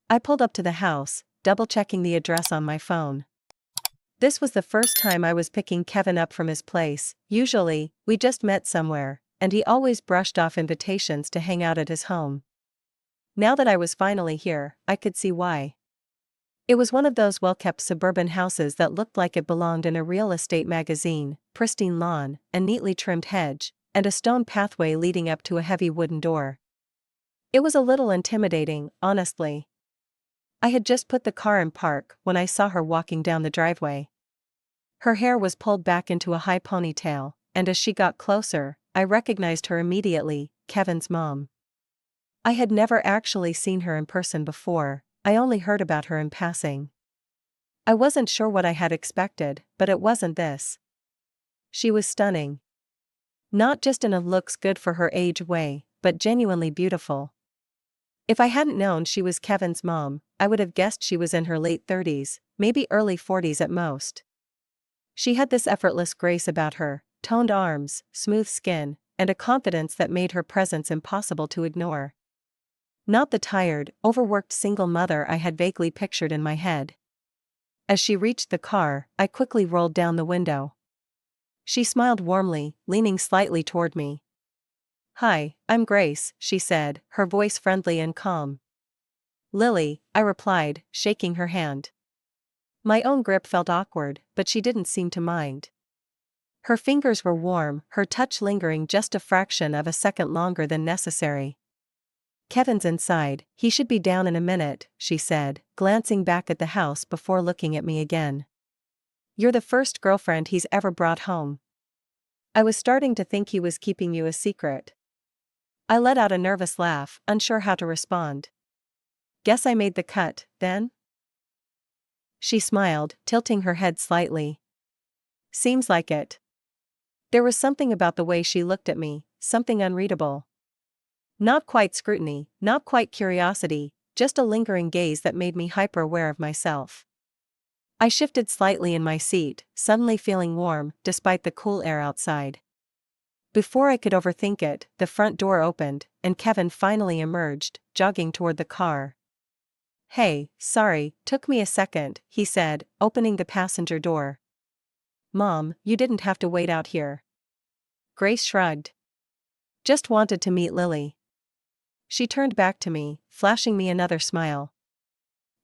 I pulled up to the house, double-checking the address on my phone. This was the first time I was picking Kevin up from his place. Usually, we just met somewhere, and he always brushed off invitations to hang out at his home. Now that I was finally here, I could see why. It was one of those well-kept suburban houses that looked like it belonged in a real estate magazine: pristine lawn, a neatly trimmed hedge, and a stone pathway leading up to a heavy wooden door. It was a little intimidating, honestly. I had just put the car in park when I saw her walking down the driveway. Her hair was pulled back into a high ponytail, and as she got closer, I recognized her immediately: Kevin's mom. I had never actually seen her in person before, I only heard about her in passing. I wasn't sure what I had expected, but it wasn't this. She was stunning. Not just in a looks good for her age way, but genuinely beautiful. If I hadn't known she was Kevin's mom, I would have guessed she was in her late 30s, maybe early 40s at most. She had this effortless grace about her: toned arms, smooth skin, and a confidence that made her presence impossible to ignore. Not the tired, overworked single mother I had vaguely pictured in my head. As she reached the car, I quickly rolled down the window. She smiled warmly, leaning slightly toward me. "Hi, I'm Grace," she said, her voice friendly and calm. "Lily," I replied, shaking her hand. My own grip felt awkward, but she didn't seem to mind. Her fingers were warm, her touch lingering just a fraction of a second longer than necessary. "Kevin's inside, he should be down in a minute," she said, glancing back at the house before looking at me again. "You're the first girlfriend he's ever brought home. I was starting to think he was keeping you a secret." I let out a nervous laugh, unsure how to respond. "Guess I made the cut, then?" She smiled, tilting her head slightly. "Seems like it." There was something about the way she looked at me, something unreadable. Not quite scrutiny, not quite curiosity, just a lingering gaze that made me hyper-aware of myself. I shifted slightly in my seat, suddenly feeling warm, despite the cool air outside. Before I could overthink it, the front door opened, and Kevin finally emerged, jogging toward the car. "Hey, sorry, took me a second," he said, opening the passenger door. "Mom, you didn't have to wait out here." Grace shrugged. "Just wanted to meet Lily." She turned back to me, flashing me another smile.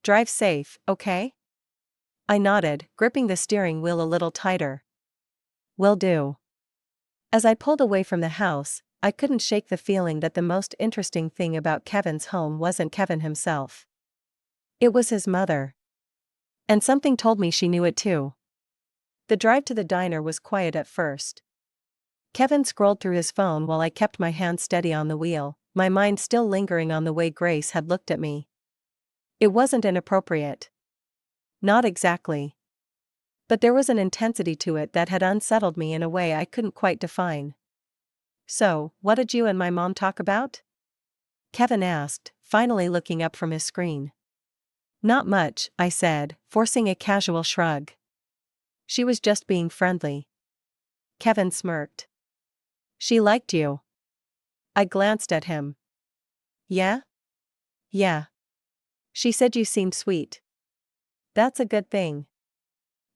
"Drive safe, okay?" I nodded, gripping the steering wheel a little tighter. "Will do." As I pulled away from the house, I couldn't shake the feeling that the most interesting thing about Kevin's home wasn't Kevin himself. It was his mother. And something told me she knew it too. The drive to the diner was quiet at first. Kevin scrolled through his phone while I kept my hand steady on the wheel, my mind still lingering on the way Grace had looked at me. It wasn't inappropriate. Not exactly. But there was an intensity to it that had unsettled me in a way I couldn't quite define. "So, what did you and my mom talk about?" Kevin asked, finally looking up from his screen. "Not much," I said, forcing a casual shrug. "She was just being friendly." Kevin smirked. "She liked you." I glanced at him. "Yeah?" "Yeah. She said you seemed sweet." "That's a good thing."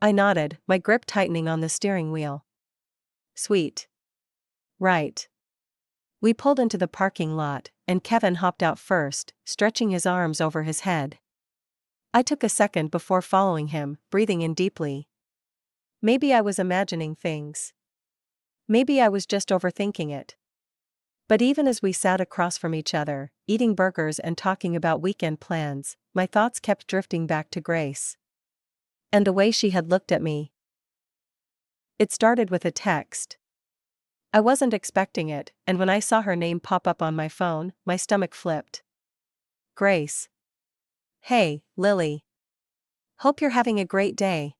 I nodded, my grip tightening on the steering wheel. "Sweet. Right." We pulled into the parking lot, and Kevin hopped out first, stretching his arms over his head. I took a second before following him, breathing in deeply. Maybe I was imagining things. Maybe I was just overthinking it. But even as we sat across from each other, eating burgers and talking about weekend plans, my thoughts kept drifting back to Grace. And the way she had looked at me. It started with a text. I wasn't expecting it, and when I saw her name pop up on my phone, my stomach flipped. "Grace. Hey, Lily. Hope you're having a great day.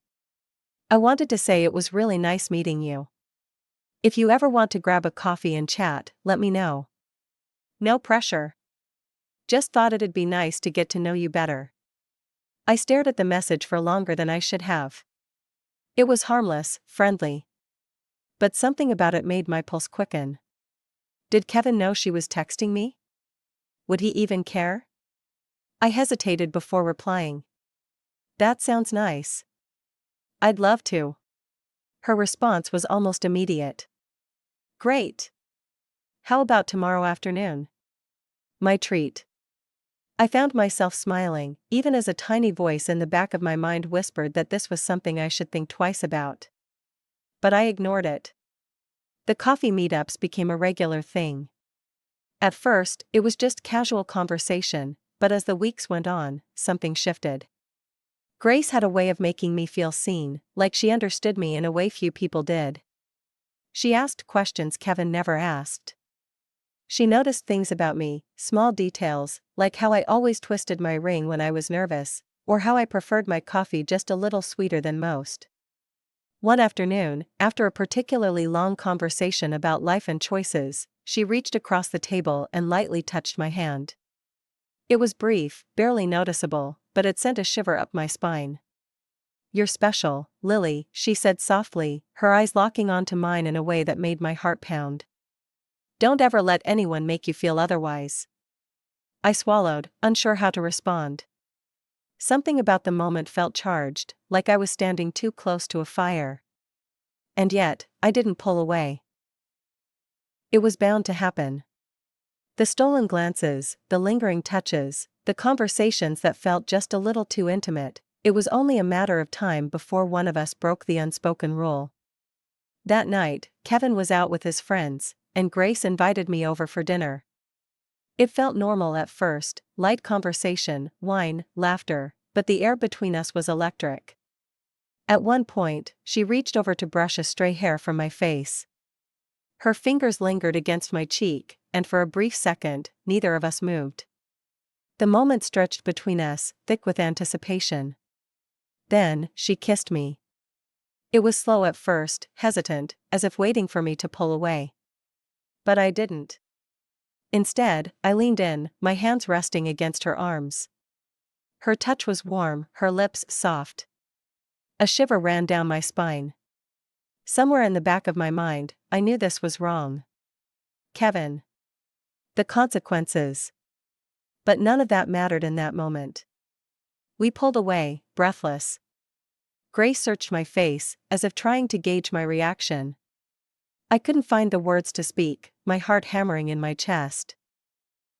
I wanted to say it was really nice meeting you. If you ever want to grab a coffee and chat, let me know. No pressure. Just thought it'd be nice to get to know you better." I stared at the message for longer than I should have. It was harmless, friendly. But something about it made my pulse quicken. Did Kevin know she was texting me? Would he even care? I hesitated before replying. That sounds nice. I'd love to. Her response was almost immediate. Great. How about tomorrow afternoon? My treat. I found myself smiling, even as a tiny voice in the back of my mind whispered that this was something I should think twice about. But I ignored it. The coffee meetups became a regular thing. At first, it was just casual conversation, but as the weeks went on, something shifted. Grace had a way of making me feel seen, like she understood me in a way few people did. She asked questions Kevin never asked. She noticed things about me, small details, like how I always twisted my ring when I was nervous, or how I preferred my coffee just a little sweeter than most. One afternoon, after a particularly long conversation about life and choices, she reached across the table and lightly touched my hand. It was brief, barely noticeable, but it sent a shiver up my spine. You're special, Lily, she said softly, her eyes locking onto mine in a way that made my heart pound. Don't ever let anyone make you feel otherwise. I swallowed, unsure how to respond. Something about the moment felt charged, like I was standing too close to a fire. And yet, I didn't pull away. It was bound to happen. The stolen glances, the lingering touches, the conversations that felt just a little too intimate, it was only a matter of time before one of us broke the unspoken rule. That night, Kevin was out with his friends, and Grace invited me over for dinner. It felt normal at first, light conversation, wine, laughter, but the air between us was electric. At one point, she reached over to brush a stray hair from my face. Her fingers lingered against my cheek, and for a brief second, neither of us moved. The moment stretched between us, thick with anticipation. Then, she kissed me. It was slow at first, hesitant, as if waiting for me to pull away. But I didn't. Instead, I leaned in, my hands resting against her arms. Her touch was warm, her lips soft. A shiver ran down my spine. Somewhere in the back of my mind, I knew this was wrong. Kevin. The consequences. But none of that mattered in that moment. We pulled away, breathless. Grace searched my face, as if trying to gauge my reaction. I couldn't find the words to speak, my heart hammering in my chest.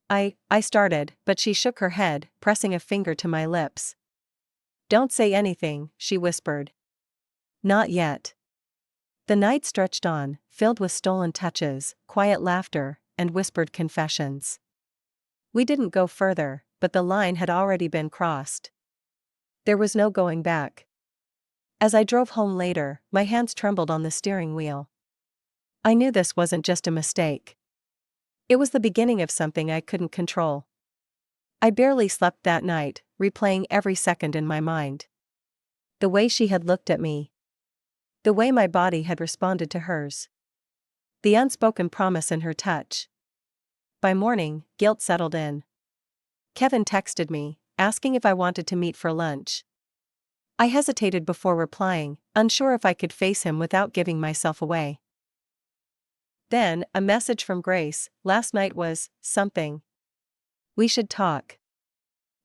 I started, but she shook her head, pressing a finger to my lips. Don't say anything, she whispered. Not yet. The night stretched on, filled with stolen touches, quiet laughter, and whispered confessions. We didn't go further, but the line had already been crossed. There was no going back. As I drove home later, my hands trembled on the steering wheel. I knew this wasn't just a mistake. It was the beginning of something I couldn't control. I barely slept that night, replaying every second in my mind. The way she had looked at me. The way my body had responded to hers. The unspoken promise in her touch. By morning, guilt settled in. Kevin texted me, asking if I wanted to meet for lunch. I hesitated before replying, unsure if I could face him without giving myself away. Then, a message from Grace, last night was something. We should talk.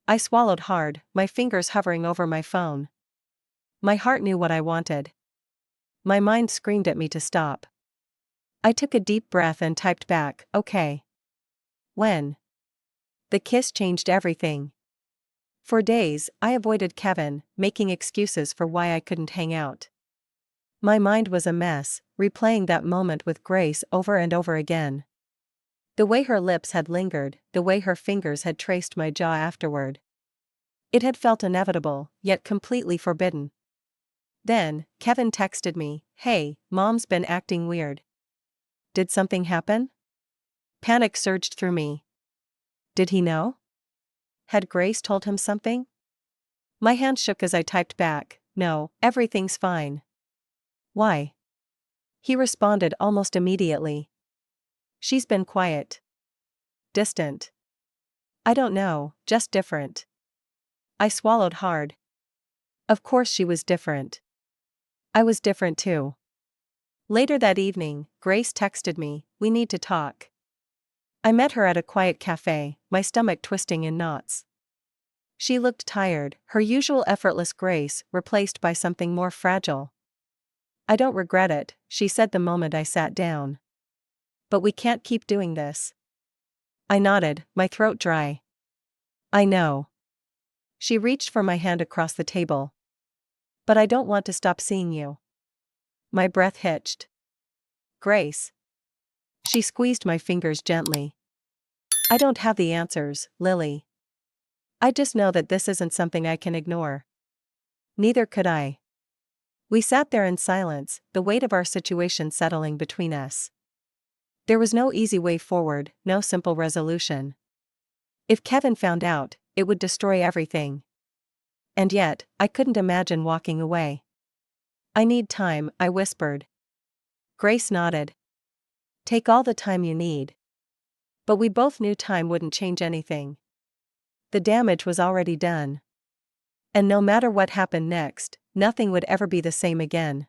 I swallowed hard, my fingers hovering over my phone. My heart knew what I wanted. My mind screamed at me to stop. I took a deep breath and typed back, okay. When? The kiss changed everything. For days, I avoided Kevin, making excuses for why I couldn't hang out. My mind was a mess, replaying that moment with Grace over and over again. The way her lips had lingered, the way her fingers had traced my jaw afterward. It had felt inevitable, yet completely forbidden. Then, Kevin texted me, hey, Mom's been acting weird. Did something happen? Panic surged through me. Did he know? Had Grace told him something? My hand shook as I typed back, no, everything's fine. Why? He responded almost immediately. She's been quiet. Distant. I don't know, just different. I swallowed hard. Of course she was different. I was different too. Later that evening, Grace texted me, we need to talk. I met her at a quiet cafe, my stomach twisting in knots. She looked tired, her usual effortless grace replaced by something more fragile. "I don't regret it," she said the moment I sat down. "But we can't keep doing this." I nodded, my throat dry. "I know." She reached for my hand across the table. "But I don't want to stop seeing you." My breath hitched. "Grace." She squeezed my fingers gently. "I don't have the answers, Lily. I just know that this isn't something I can ignore." Neither could I. We sat there in silence, the weight of our situation settling between us. There was no easy way forward, no simple resolution. If Kevin found out, it would destroy everything. And yet, I couldn't imagine walking away. "I need time," I whispered. Grace nodded. "Take all the time you need." But we both knew time wouldn't change anything. The damage was already done. And no matter what happened next, nothing would ever be the same again.